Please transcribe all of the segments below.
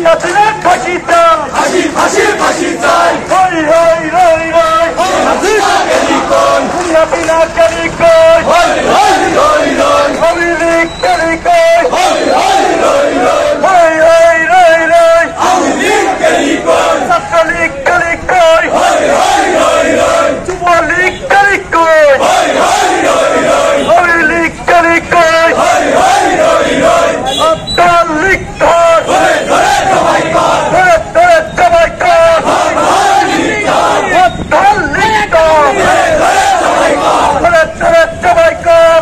হাসিনার ফাঁসি চাই, ফাঁসি ফাঁসি ফাঁসি চাই, হই হই রই রই, হাসিনা গেলি কই, হাসিনা গেলি কই, হই হই রই রই, আওয়ামী লীগ গেলি কই, হই হই রই রই, হই হই রই রই, আওয়ামী লীগ গেলি কই, ছাত্রলীগ গেলি কই, হই হই রই রই, যুবলীগ গেলি কই, হই হই রই রই, আওয়ামী লীগ গেলি কই, হই হই রই রই, আপনার লীগ কর, ধরে ধরে সবাই কর, ধরে ধরে সবাই কর, ধর লীগ কর, আপনার লীগ কর, ধরে ধরে সবাই কর, ধরে ধরে সবাই কর,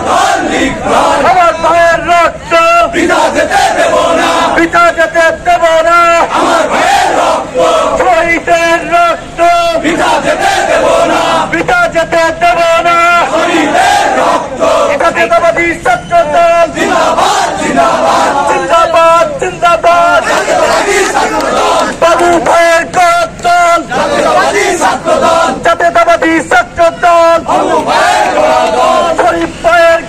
ধর লীগ কর, আমার ভাইয়ের রক্ত বৃথা যেতে দেব না, পিতা যেতে দেব না, আমার ভাইয়ের রক্ত শহীদের রক্ত বৃথা যেতে দেব না, পিতা যেতে দেব না, শহীদের রক্ত জাতীয়তাবাদী ছাত্র দল জিন্দাবাদ জিন্দাবাদ, জিন্দাবাদ জিন্দাবাদ, জাতীয়তাবাদী ছাত্রদল, বাবু ভাইয়ের দল জাতীয়তাবাদী ছাত্রদল, জাতীয়তাবাদী ছাত্র দল, বাবু ভাইয়ের দল, শরীফ ভাইয়ের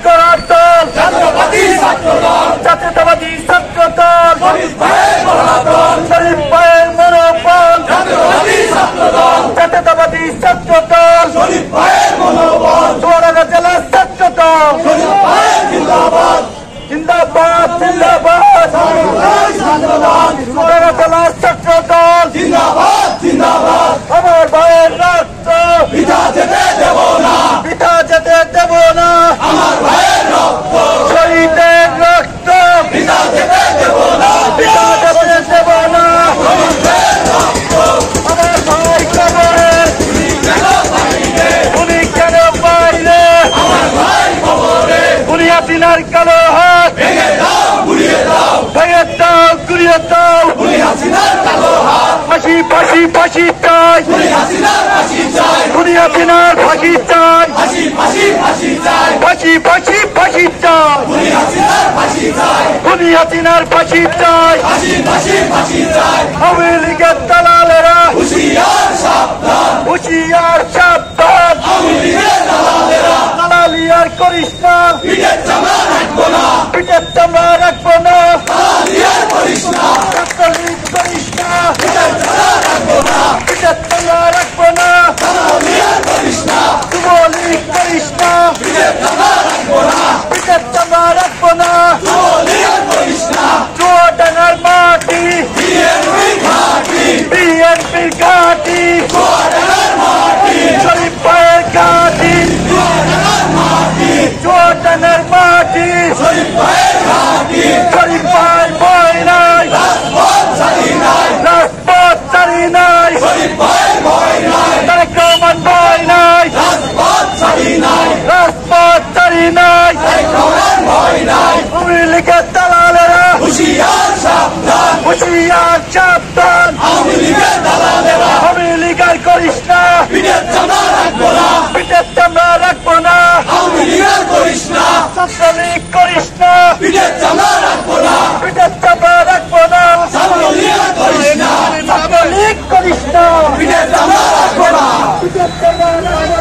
দল জাতীয়তাবাদী ছাত্রদল, জাতীয়তাবাদী ছাত্র দল, শহীদ ভাইয়ের দল, শরীফ ভাইয়ের মনোবল জাতীয়তাবাদী ছাত্রদল, জাতীয়তাবাদী ছাত্র দল, শহীদ ভাইয়ের মনোবল, চুয়াডাঙ্গা জেলার ছাত্র দল শহীদ ভাইয়ের জিন্দাবাদ, জিন্দাবাদ জিন্দাবাদ, ছাত্রদল, চুয়াডাঙ্গা জেলার ছাত্র দল, জিন্দাবাদ জিন্দাবাদ, আমার ভাইয়ের রক্ত বৃথা যেতে দেব না, পিতা যেতে দেব না, আমার ভাইয়ের রক্ত শহীদের রক্ত বৃথা যেতে দেব না, পিতা যেতে দেব না, শহীদের রক্ত আমার ভাই কবরে কেন পাইলে, উনি কেন বাইরে, আমার ভাই খবরে উনি হাসিনার কালো হাত ভেঙে দাও গুড়িয়ে দাও, ভেঙে দাও গুড়িয়ে দাও, উনি হাসিনার কালো হাত, ফাঁসি ফাঁসি ফাঁসি চাই, উনি হাসিনার ফাঁসি চাই, উনি হাসিনার ফাঁসি চাই, ফাঁসি ফাঁসি ফাঁসি চাই, ফাঁসি ফাঁসি ফাঁসি চাই, উনি হাসিনার ফাঁসি চাই, উনি হাসিনার ফাঁসি চাই, ফাঁসি ফাঁসি ফাঁসি চাই, আওয়ামী লীগের দালালেরা হুঁশিয়ার সাবধান, হুঁশিয়ার সাবধান, আওয়ামী লীগের দালালেরা দালালি আর করিস না, পিঠের চামড়া রাখবো না, পিঠের চামড়া রাখবো না, দালালি আর করিস না, ছাত্রলীগ করিস না, পিঠের চামড়া রাখবো না, পিঠের চামড়া রাখবো না, দালালি আর করিস না, যুবলীগ করিস না, পিঠের চামড়া রাখবো না, পিঠের চামড়া রাখবো না, দালালি আর করিস না, চুয়াডাঙ্গার মাটি বিএনপি ঘাঁটি, বিএনপির ঘাঁটি, চুয়াডাঙ্গার মাটি, শরীফ ভাইয়ের ঘাঁটি, চুয়াডাঙ্গার মাটি, চুয়াডাঙ্গার মাটি, শরীফ ভাইয়ের ঘাঁটি, শরীফ ভাই ভয় নাই, রাজপথ ছাড়ি নাই, রাজপথ ছাড়ি নাই, শরীফ ভাইয়ের ভয় নাই, তারেক রহমান ভয় নাই, রাজপথ ছাড়ি নাই, রাজপথ ছাড়ি নাই, তারেক রহমান ভয় নাই, আওয়ামী লীগের দালালেরা হুঁশিয়ার সাবধান, হুঁশিয়ার সাবধান, আওয়ামী লীগের দালালেরা আওয়ামী লীগ আর করিস না, পিঠের চামড়া রাখবো না, পিঠের চামড়া রাখবো না, আওয়ামী লীগের করিস না, ছাত্রলীগ করিস না, পিঠের চামড়া রাখবো না, পিঠের চামড়া রাখবো না, ছাত্রলীগ করিস না, ছাত্রলীগ করিস না, পিঠের চামড়া রাখবো না, পিঠের চামড়া রাখবো